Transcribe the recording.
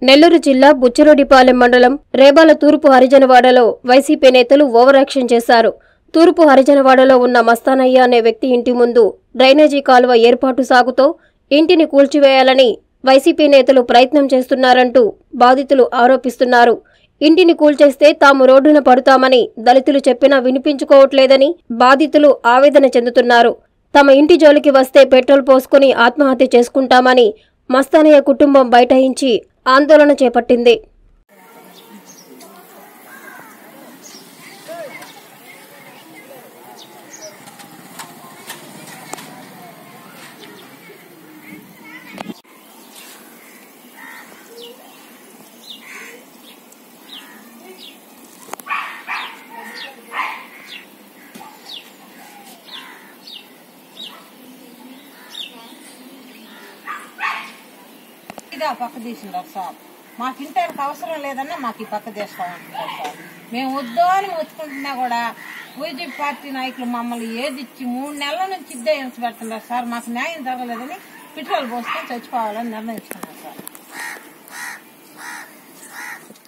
నెల్లూరు జిల్లా బుచ్చిరెడ్డిపాలెం మండలం రేబాల తూర్పు హరిజనవాడలో వైసీపీ నేతలు ఓవర్ యాక్షన్ చేశారు. తూర్పు హరిజనవాడలో ఉన్న మస్తానయ్య అనే వ్యక్తి ఇంటి ముందు డ్రైనేజీ కాలువ ఏర్పాటు సాగుతో ఇంటిని కూల్చివేయాలని వైసీపీ నేతలు ప్రయత్నం చేస్తున్నారంటూ బాధితులు ఆరోపిస్తున్నారు. ఇంటిని కూల్చేస్తే తాము రోడ్డున పడుతామని దళితులు చెప్పినా వినిపించుకోవట్లేదని బాధితులు ఆవేదన చెందుతున్నారు. తమ ఇంటి జోలికి వస్తే పెట్రోల్ పోసుకుని ఆత్మహత్య చేసుకుంటామని మస్తానయ్య కుటుంబం బైఠాయించి ఆందోళన చేపట్టింది. పక్క తీసినారు సార్. మాకు ఇంటర్కి అవసరం లేదన్నా మాకు ఈ పక్క తీసుకోమంటున్నారు సార్. మేము వద్దు అని మొత్తుకుంటున్నా కూడా వైసీపీ పార్టీ నాయకులు మమ్మల్ని ఏదిచ్చి 3 నెలల నుంచి ఇద్దే హింస పెడుతున్నారు సార్. మాకు న్యాయం జరగలేదని పెట్రోల్ పోసుకొని చచ్చిపోవాలని నిర్ణయించుకున్నారు.